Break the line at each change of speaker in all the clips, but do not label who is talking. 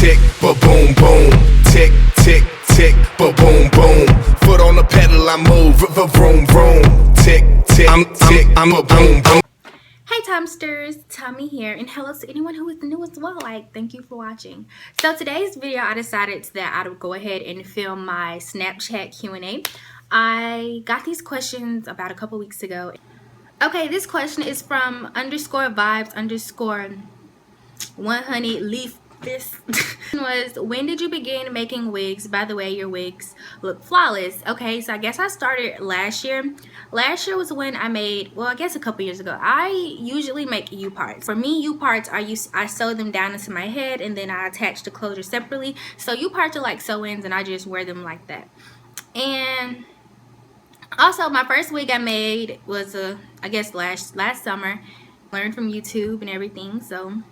tick, but boom, boom. Tick, tick, tick, but boom, boom. Foot on the pedal, I move, vroom, vroom. Tick, tick, tick, I'm a boom, boom.
Hey Timesters, Tommy here, and hello to anyone who is new as well. Thank you for watching. So today's video, I decided that I would go ahead and film my Snapchat Q&A. I got these questions about a couple weeks ago. Okay, this question is from _vibes_1honey leaf. This was, when did you begin making wigs? By the way, your wigs look flawless. Okay, so I guess I started last year. Last year was when I made, well, I guess a couple years ago. I usually make U-parts. For me, U-parts, I sew them down into my head and then I attach the closure separately. So U-parts are like sew-ins and I just wear them like that. And also, my first wig I made was, I guess last summer. Learned from YouTube and everything, so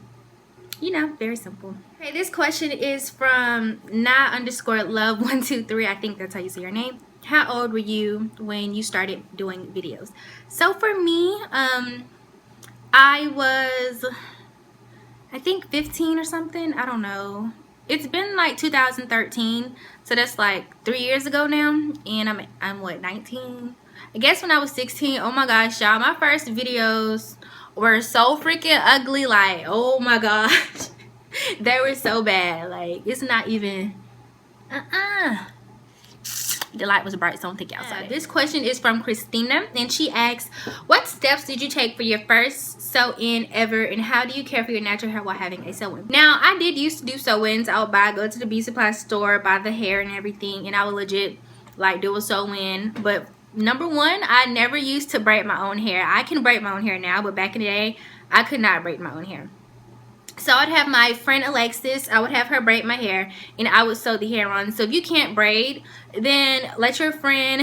you know, very simple. Okay, this question is from na_love123. I think that's how you say your name. How old were you when you started doing videos? So for me, I was, I think 15 or something. I don't know. It's been like 2013, so that's like 3 years ago now. And I'm what, 19? I guess when I was 16, oh my gosh, y'all, my first videos were so freaking ugly. Like, oh my gosh, they were so bad. Like, it's not even the light was bright, so don't think outside. This question is from Christina, and she asks, what steps did you take for your first sew-in ever, and how do you care for your natural hair while having a sew-in? Now, I did used to do sew-ins. I would go to the beauty supply store, buy the hair and everything, and I would legit like do a sew-in. But number one, I never used to braid my own hair. I can braid my own hair now, but back in the day, I could not braid my own hair. So I'd have my friend Alexis, I would have her braid my hair, and I would sew the hair on. So if you can't braid, then let your friend,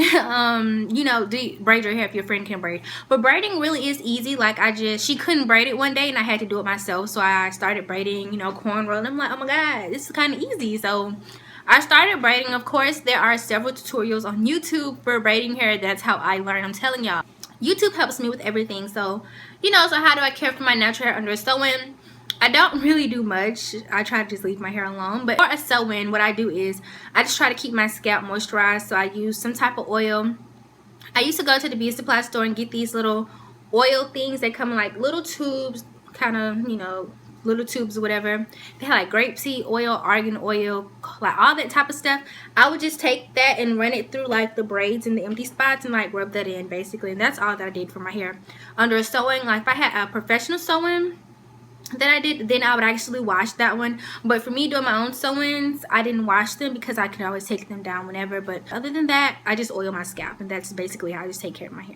you know, braid your hair if your friend can braid. But braiding really is easy. Like, she couldn't braid it one day, and I had to do it myself. So I started braiding, you know, cornrow, and I'm like, oh my God, this is kind of easy. So I started braiding. Of course, there are several tutorials on YouTube for braiding hair. That's how I learned. I'm telling y'all, YouTube helps me with everything. So, you know, so how do I care for my natural hair under a sew-in? I don't really do much. I try to just leave my hair alone. But for a sew-in, what I do is I just try to keep my scalp moisturized. So I use some type of oil. I used to go to the beauty supply store and get these little oil things. They come in like little tubes, kind of, you know, little tubes or whatever. They had like grapeseed oil, argan oil, like all that type of stuff. I would just take that and run it through like the braids and the empty spots and like rub that in basically. And that's all that I did for my hair under a sew-in. Like if I had a professional sew-in that I did, then I would actually wash that one. But for me doing my own sew-ins, I didn't wash them because I could always take them down whenever. But other than that, I just oil my scalp, and that's basically how I just take care of my hair.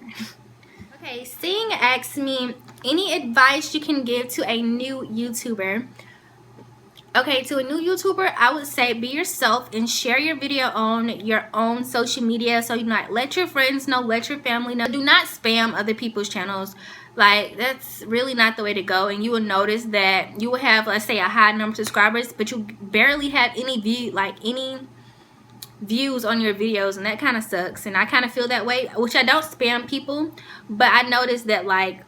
Okay, Sing asks me, any advice you can give to a new YouTuber? Okay, to a new YouTuber, I would say be yourself and share your video on your own social media. So you not let your friends know, let your family know. Do not spam other people's channels. Like, that's really not the way to go. And you will notice that you will have, let's say, a high number of subscribers, but you barely have any views on your videos, and that kind of sucks. And I kind of feel that way, which I don't spam people, but I noticed that, like,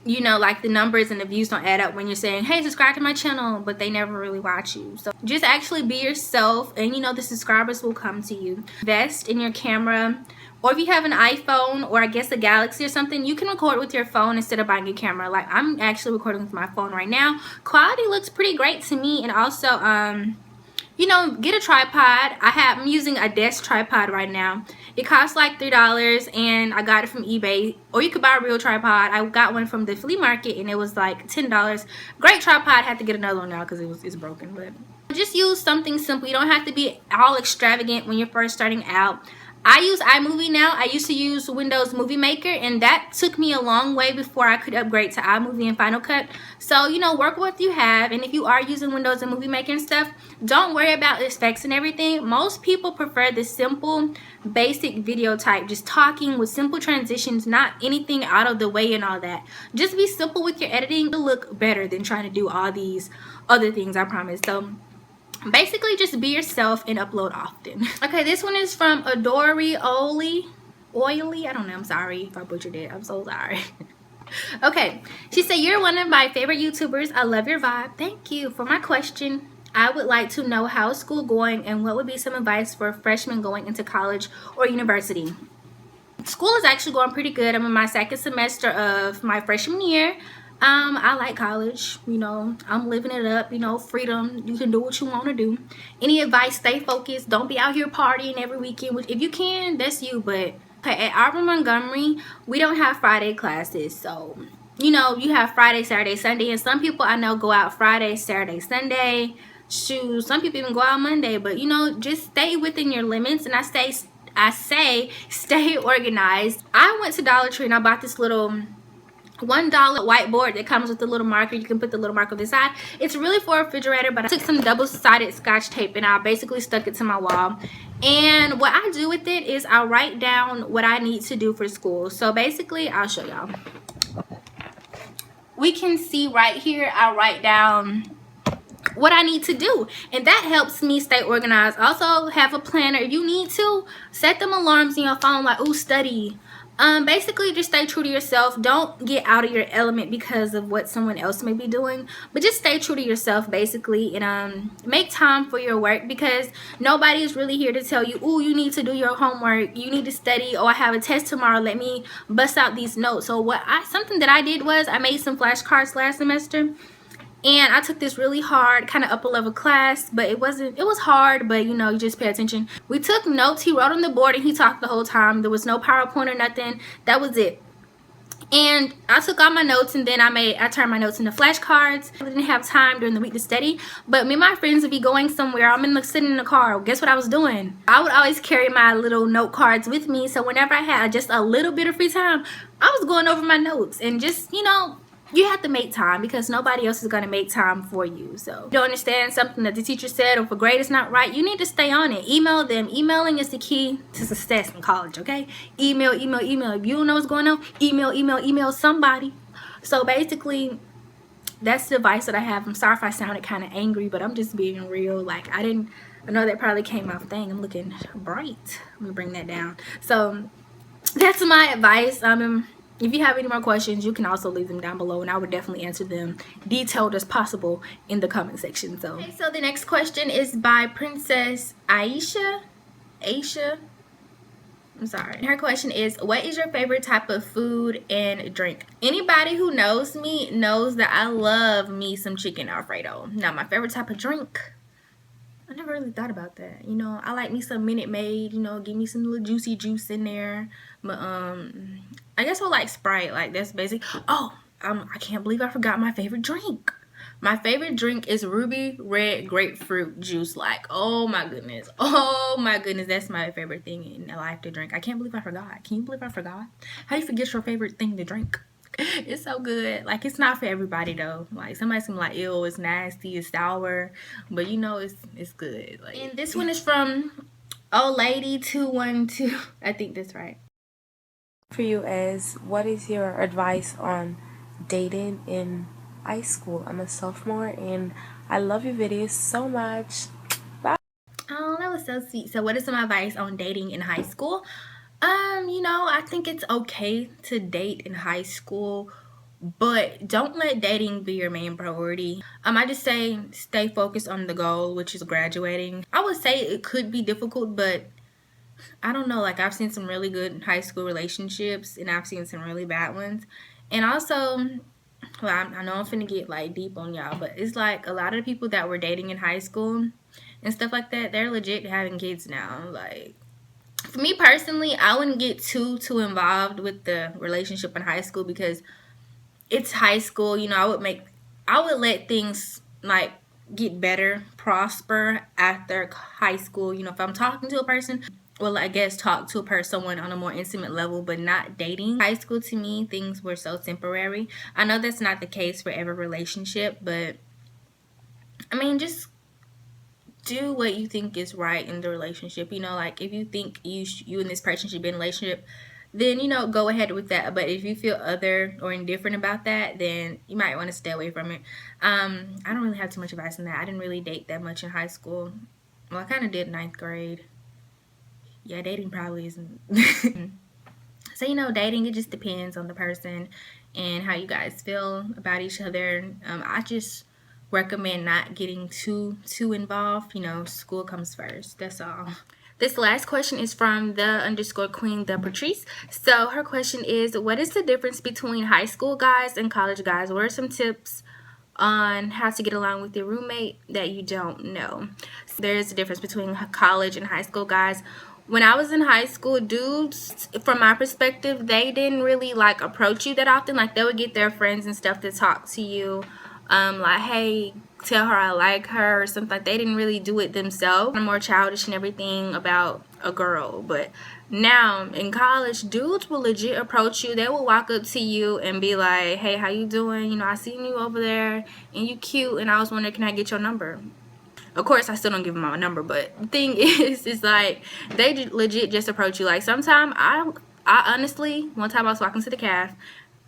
you know, like the numbers and the views don't add up when you're saying, hey, subscribe to my channel, but they never really watch you. So just actually be yourself, and you know, the subscribers will come to you. Invest in your camera, or if you have an iPhone or I guess a Galaxy or something, you can record with your phone instead of buying a camera. Like, I'm actually recording with my phone right now. Quality looks pretty great to me. And also, you know, get a tripod. I'm using a desk tripod right now. It costs like $3, and I got it from eBay. Or you could buy a real tripod. I got one from the flea market, and it was like $10. Great tripod. I had to get another one now because it's broken. But just use something simple. You don't have to be all extravagant when you're first starting out. I use iMovie now. I used to use Windows Movie Maker, and that took me a long way before I could upgrade to iMovie and Final Cut. So, you know, work with what you have. And if you are using Windows and Movie Maker and stuff, don't worry about the effects and everything. Most people prefer the simple, basic video type, just talking with simple transitions, not anything out of the way and all that. Just be simple with your editing to look better than trying to do all these other things, I promise. So basically, just be yourself and upload often. Okay, this one is from Oily. I don't know, I'm sorry if I butchered it. I'm so sorry. Okay, she said, you're one of my favorite YouTubers. I love your vibe. Thank you. For my question, I would like to know how is school going and what would be some advice for freshmen going into college or university. School is actually going pretty good. I'm in my second semester of my freshman year. I like college, you know, I'm living it up, you know, freedom, you can do what you want to do. Any advice, stay focused, don't be out here partying every weekend, which if you can, that's you. But at Auburn Montgomery, we don't have Friday classes, so you know, you have Friday, Saturday, Sunday, and some people I know go out Friday, Saturday, Sunday. Shoot, some people even go out Monday. But you know, just stay within your limits, and I say stay organized. I went to Dollar Tree and I bought this little $1 whiteboard that comes with a little marker. You can put the little marker on the side. It's really for a refrigerator, but I took some double-sided scotch tape and I basically stuck it to my wall. And what I do with it is I write down what I need to do for school. So basically, I'll show y'all. We can see right here, I write down what I need to do, and that helps me stay organized. Also, have a planner. If you need to, set them alarms in your phone, like, ooh, study. Basically just stay true to yourself. Don't get out of your element because of what someone else may be doing, but just stay true to yourself basically, and make time for your work, because nobody is really here to tell you, ooh, you need to do your homework, you need to study, oh, I have a test tomorrow, let me bust out these notes. So something that I did was I made some flashcards last semester. And I took this really hard, kind of upper level class, but it was hard, but you know, you just pay attention. We took notes. He wrote on the board and he talked the whole time. There was no PowerPoint or nothing. That was it. And I took all my notes, and then I turned my notes into flashcards. I didn't have time during the week to study, but me and my friends would be going somewhere. I'm sitting in the car. Guess what I was doing? I would always carry my little note cards with me, so whenever I had just a little bit of free time, I was going over my notes. And just, you know, you have to make time because nobody else is going to make time for you. So if you don't understand something that the teacher said, or if a grade is not right, you need to stay on it. Email them. Emailing is the key to success in college, okay? Email. If you don't know what's going on, email somebody. So basically, that's the advice that I have. I'm sorry if I sounded kind of angry, but I'm just being real. Like, I know that probably came off. Dang, I'm looking bright. Let me bring that down. So that's my advice. If you have any more questions, you can also leave them down below, and I would definitely answer them detailed as possible in the comment section. So, okay, so the next question is by Princess Aisha. I'm sorry. Her question is, what is your favorite type of food and drink? Anybody who knows me knows that I love me some chicken Alfredo. Now, my favorite type of drink, I never really thought about that. You know, I like me some Minute Maid, you know, give me some little juicy juice in there. But I guess I like Sprite. Like, that's basic. Oh, I can't believe I forgot my favorite drink. My favorite drink is ruby red grapefruit juice. Like, oh my goodness, that's my favorite thing in life to drink. I can't believe I forgot. Can you believe I forgot? How you forget your favorite thing to drink? It's so good. Like, it's not for everybody though. Like, somebody's gonna be like, ew, it's nasty, it's sour, but you know, it's good. Like, and this one is from old lady 212. I think that's right.
For you is, what is your advice on dating in high school? I'm a sophomore and I love your videos so much. Bye.
Oh, that was so sweet. So what is my advice on dating in high school? You know, I think it's okay to date in high school, but don't let dating be your main priority. I just say stay focused on the goal, which is graduating. I would say it could be difficult, but I don't know, like, I've seen some really good high school relationships and I've seen some really bad ones. And also, well, I know I'm finna get like deep on y'all, but it's like a lot of the people that were dating in high school and stuff like that, they're legit having kids now. Like, for me personally, I wouldn't get too involved with the relationship in high school because it's high school. You know, I would let things like get better, prosper after high school. You know, if I'm talking to a person, well, I guess talk to someone on a more intimate level, but not dating. High school, to me, things were so temporary. I know that's not the case for every relationship, but I mean, just do what you think is right in the relationship. You know, like, if you think you and this person should be in a relationship, then, you know, go ahead with that. But if you feel other or indifferent about that, then you might want to stay away from it. I don't really have too much advice on that. I didn't really date that much in high school. Well, I kind of did 9th grade. Yeah, dating probably isn't. So, you know, dating, it just depends on the person and how you guys feel about each other. I just recommend not getting too involved. You know, school comes first. That's all. This last question is from _queen the Patrice. So her question is, what is the difference between high school guys and college guys? What are some tips on how to get along with your roommate that you don't know? So there's a difference between college and high school guys. When I was in high school, dudes, from my perspective, they didn't really like approach you that often. Like, they would get their friends and stuff to talk to you, like, hey, tell her I like her or something. Like, they didn't really do it themselves. They're more childish and everything about a girl. But now in college, dudes will legit approach you. They will walk up to you and be like, hey, how you doing? You know, I seen you over there and you cute, and I was wondering, can I get your number? Of course, I still don't give them my number, but the thing is like, they legit just approach you. Like, sometimes I honestly, one time I was walking to the caf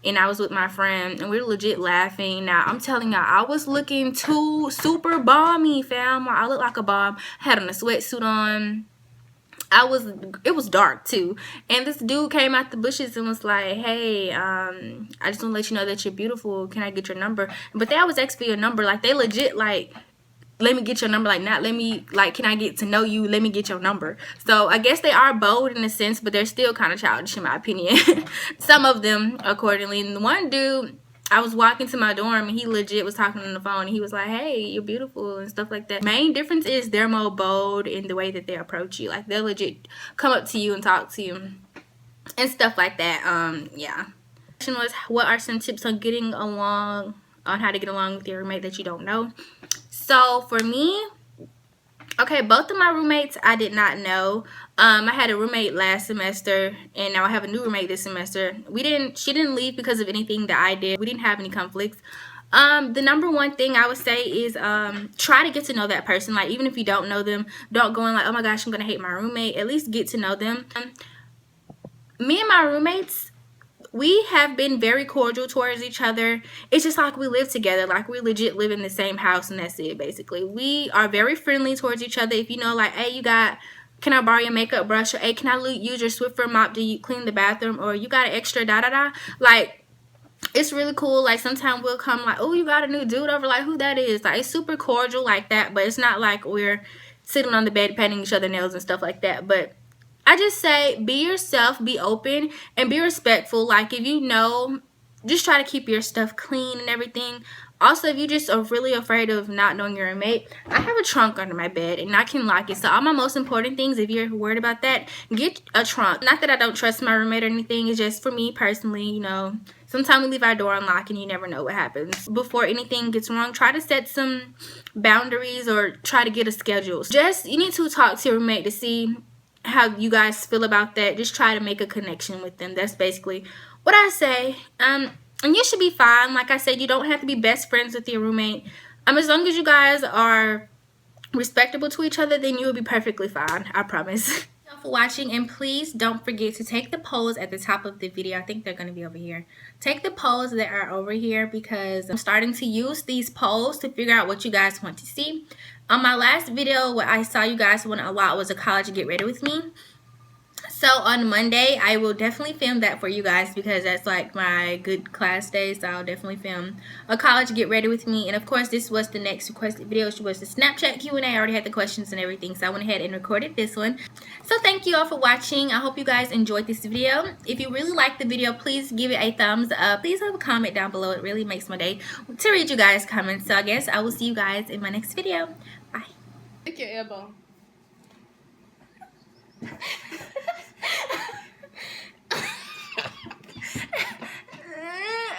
and I was with my friend and we were legit laughing. Now, I'm telling y'all, I was looking too super balmy, fam. I looked like a bomb. I had on a sweatsuit on. It was dark too, and this dude came out the bushes and was like, hey, I just want to let you know that you're beautiful. Can I get your number? But they always ask for your number. Like, they legit like, let me get your number, like, not let me, like, can I get to know you, let me get your number. So I guess they are bold in a sense, but they're still kind of childish in my opinion. Some of them accordingly. And one dude, I was walking to my dorm and he legit was talking on the phone and he was like, hey, you're beautiful and stuff like that. Main difference is they're more bold in the way that they approach you. Like, they'll legit come up to you and talk to you and stuff like that. Yeah. The question was, what are some tips on getting along, on how to get along with your roommate that you don't know? So for me, okay, both of my roommates I did not know. I had a roommate last semester and now I have a new roommate this semester. She didn't leave because of anything that I did. We didn't have any conflicts. The number one thing I would say is try to get to know that person. Like, even if you don't know them, don't go in like, oh my gosh, I'm gonna hate my roommate. At least get to know them. Me and my roommates, we have been very cordial towards each other. It's just like we live together. Like, we legit live in the same house and that's it, basically. We are very friendly towards each other. If you know, like, hey, can I borrow your makeup brush? Or, hey, can I use your Swiffer mop to clean the bathroom? Or, you got an extra da-da-da? Like, it's really cool. Like, sometimes we'll come like, oh, you got a new dude over? Like, who that is? Like, it's super cordial like that. But it's not like we're sitting on the bed painting each other nails and stuff like that. But I just say, be yourself, be open, and be respectful. Like, if you know, just try to keep your stuff clean and everything. Also, if you just are really afraid of not knowing your roommate, I have a trunk under my bed and I can lock it. So all my most important things, if you're worried about that, get a trunk. Not that I don't trust my roommate or anything. It's just for me personally, you know, sometimes we leave our door unlocked and you never know what happens. Before anything gets wrong, try to set some boundaries or try to get a schedule. You need to talk to your roommate to see how you guys feel about that. Just try to make a connection with them. That's basically what I say. And you should be fine. Like I said, you don't have to be best friends with your roommate. As long as you guys are respectable to each other, then you will be perfectly fine. I promise. Thank you for watching, and please don't forget to take the polls at the top of the video. I think they're going to be over here. Take the polls that are over here because I'm starting to use these polls to figure out what you guys want to see. On my last video, what I saw you guys want a lot was a college get ready with me. So on Monday, I will definitely film that for you guys because that's like my good class day. So I'll definitely film a college get ready with me. And of course, this was the next requested video, which was the Snapchat Q&A. I already had the questions and everything, so I went ahead and recorded this one. So thank you all for watching. I hope you guys enjoyed this video. If you really liked the video, please give it a thumbs up. Please leave a comment down below. It really makes my day to read you guys' comments. So I guess I will see you guys in my next video. Bye.
Take your elbow.